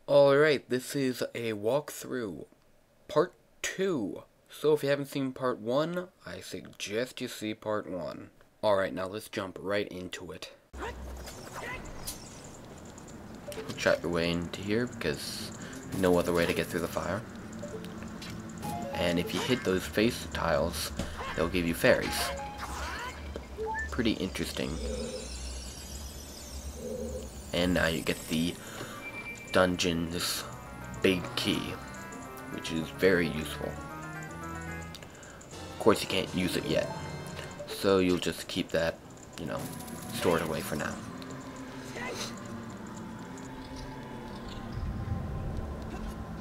Alright, this is a walkthrough, part 2. So if you haven't seen part 1, I suggest you see part 1. Alright, now let's jump right into it. Shot your way into here because no other way to get through the fire. And if you hit those face tiles, they'll give you fairies. Pretty interesting. And now you get the dungeon's big key, which is very useful. Of course, you can't use it yet, so you'll just keep that, stored away for now.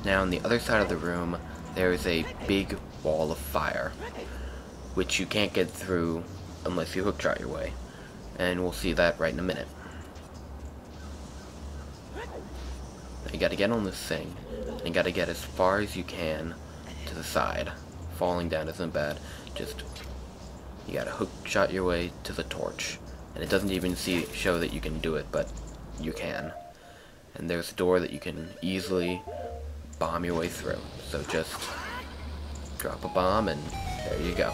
Now, on the other side of the room, there is a big wall of fire, which you can't get through unless you hookshot your way, and we'll see that right in a minute. You gotta get on this thing, and you gotta get as far as you can to the side. Falling down isn't bad, just, you gotta hookshot your way to the torch. And it doesn't even show that you can do it, but you can. And there's a door that you can easily bomb your way through. So just drop a bomb, and there you go.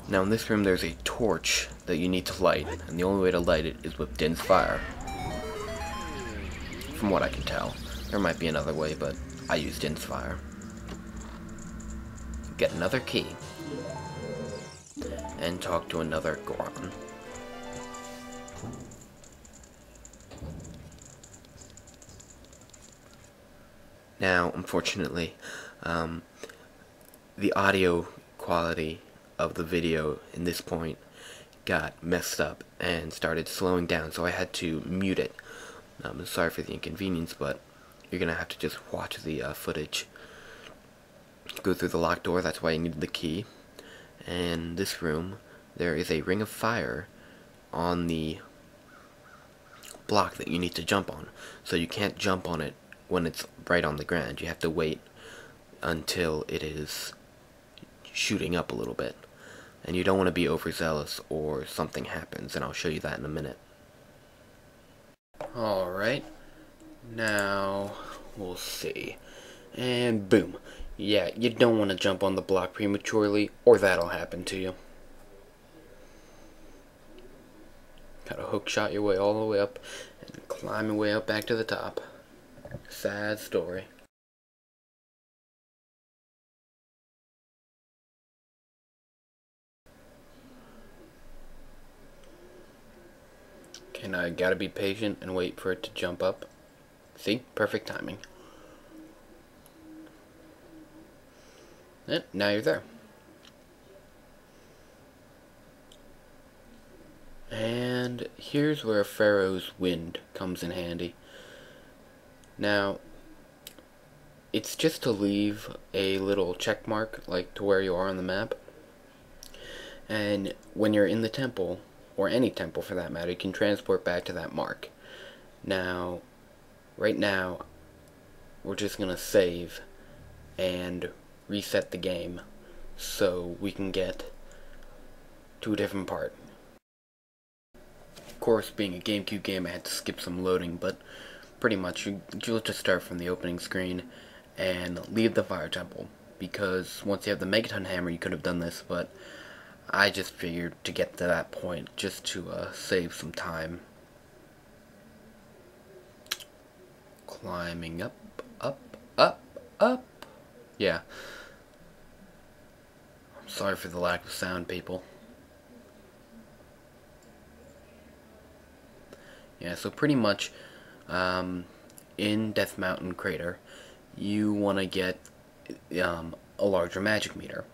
Now in this room there's a torch that you need to light, and the only way to light it is with Din's fire. From what I can tell. There might be another way, but I use Din's fire. Get another key. And talk to another Goron. Now, unfortunately, the audio quality of the video in this point got messed up and started slowing down, so I had to mute it. I'm sorry for the inconvenience, but you're gonna have to just watch the footage. Go through the locked door, that's why you needed the key. And this room, there is a ring of fire on the block that you need to jump on. So you can't jump on it when it's right on the ground. You have to wait until it is shooting up a little bit. And you don't want to be overzealous or something happens, and I'll show you that in a minute. Alright, now we'll see. And boom. Yeah, you don't want to jump on the block prematurely, or that'll happen to you. Gotta hookshot your way all the way up, and climb your way up back to the top. Sad story. Okay, now I gotta be patient and wait for it to jump up. See? Perfect timing. And now you're there. And here's where Pharaoh's Wind comes in handy. Now, it's just to leave a little check mark, like to where you are on the map. And when you're in the temple, or any temple for that matter, you can transport back to that mark. Now, right now, we're just gonna save and reset the game so we can get to a different part. Of course, being a GameCube game, I had to skip some loading, but pretty much you'll just start from the opening screen and leave the fire temple, because once you have the Megaton Hammer you could have done this, but I just figured to get to that point just to save some time. Climbing up, up, up, up. Yeah. I'm sorry for the lack of sound, people. Yeah, so pretty much in Death Mountain Crater you want to get a larger magic meter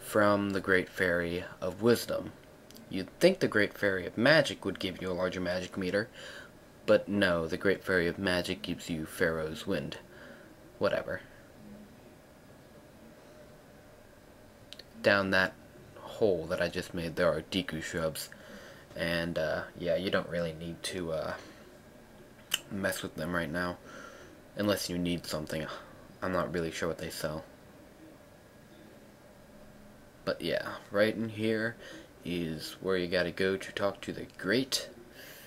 from the Great Fairy of Wisdom. You'd think the Great Fairy of Magic would give you a larger magic meter, but no, the Great Fairy of Magic gives you Pharaoh's Wind. Whatever. Down that hole that I just made there are Deku shrubs, and yeah, you don't really need to mess with them right now, unless you need something. I'm not really sure what they sell. But yeah, right in here is where you gotta go to talk to the Great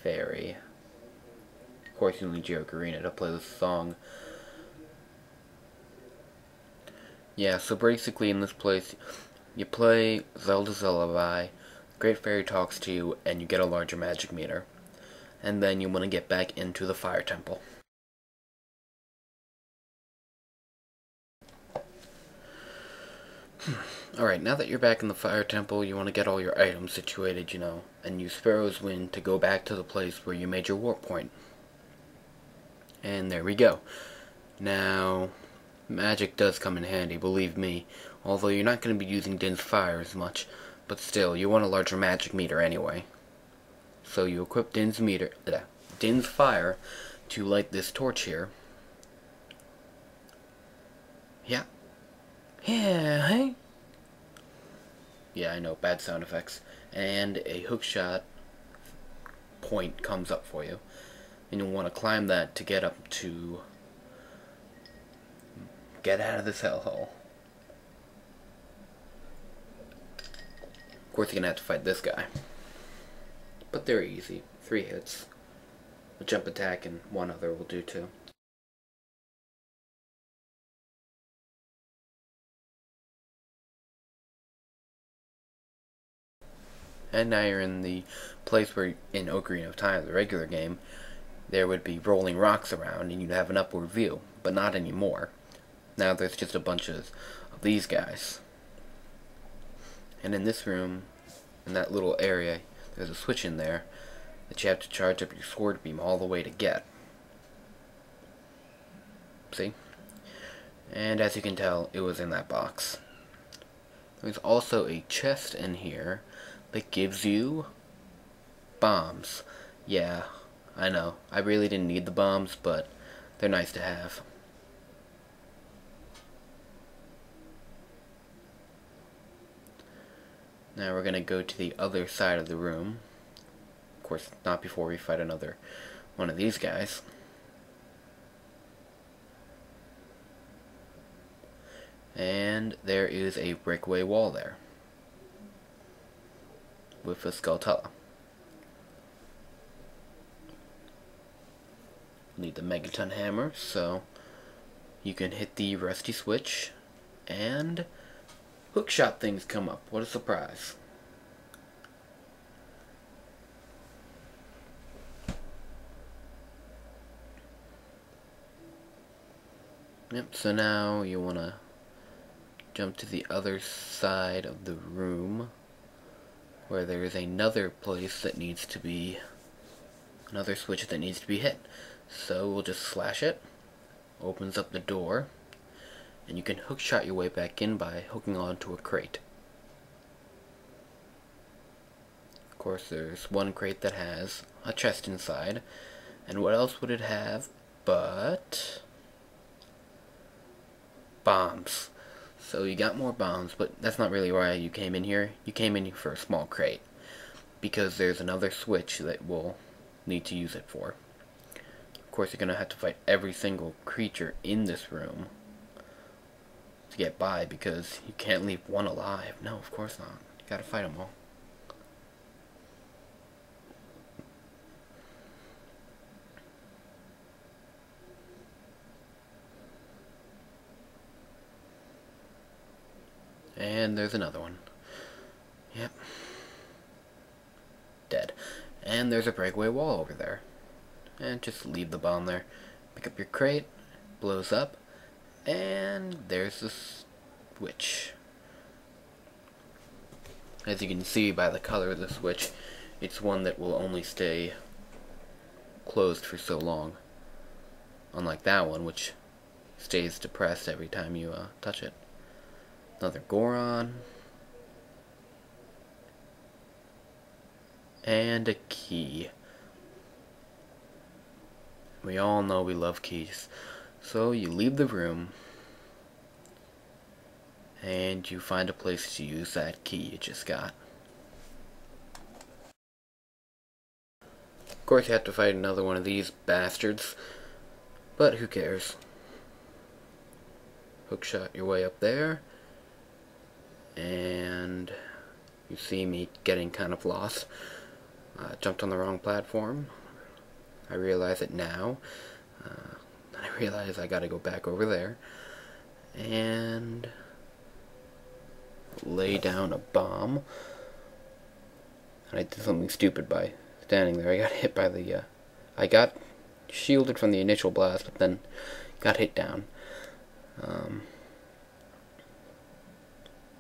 fairy. Of course, you need your Ocarina to play this song. Yeah, so basically in this place, you play Zelda's Lullaby, Great Fairy talks to you, and you get a larger magic meter. And then you want to get back into the Fire Temple. Alright, now that you're back in the Fire Temple, you want to get all your items situated, and use Pharaoh's Wind to go back to the place where you made your warp point. And there we go. Now, magic does come in handy, believe me, although you're not going to be using Din's Fire as much, but still, you want a larger magic meter anyway. So you equip Din's Fire to light this torch here. Yeah. Yeah, hey? Yeah, I know, bad sound effects. And a hookshot point comes up for you. And you'll want to climb that to get up to... get out of this hellhole. Of course, you're going to have to fight this guy. But they're easy. 3 hits. A jump attack and 1 other will do too. And now you're in the place where, in Ocarina of Time, the regular game, there would be rolling rocks around and you'd have an upward view, but not anymore. Now there's just a bunch of these guys. And in this room, in that little area, there's a switch in there that you have to charge up your sword beam all the way to get. See? And as you can tell, it was in that box. There's also a chest in here that gives you bombs. Yeah, I know. I really didn't need the bombs, but they're nice to have. Now we're going to go to the other side of the room. Of course, not before we fight another one of these guys. And there is a breakaway wall there with a Skulltula. Need the Megaton Hammer, so you can hit the rusty switch and hookshot things come up. What a surprise. Yep, so now you want to jump to the other side of the room where there is another place that needs to be, another switch that needs to be hit. So we'll just slash it, opens up the door, and you can hookshot your way back in by hooking onto a crate. Of course, there's one crate that has a chest inside, and what else would it have but bombs? So you got more bombs, but that's not really why you came in here. You came in here for a small crate, because there's another switch that we'll need to use it for. Of course, you're going to have to fight every single creature in this room to get by, because you can't leave one alive. No, of course not. You gotta fight them all. And there's another one. Yep. Dead. And there's a breakaway wall over there. And just leave the bomb there. Pick up your crate, blows up, and there's the switch. As you can see by the color of the switch, it's one that will only stay closed for so long. Unlike that one, which stays depressed every time you touch it. Another Goron. And a key. We all know we love keys. So you leave the room and you find a place to use that key you just got. Of course you have to fight another one of these bastards, but who cares? Hookshot your way up there, and you see me getting kind of lost. Jumped on the wrong platform. I realize it now. I realize I gotta go back over there and lay down a bomb. And I did something stupid by standing there. I got hit by the, I got shielded from the initial blast, but then got hit down.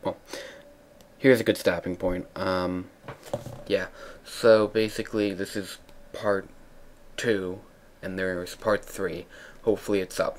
Well, here's a good stopping point. Yeah, so basically this is part 2, and there's part 3. Hopefully it's up.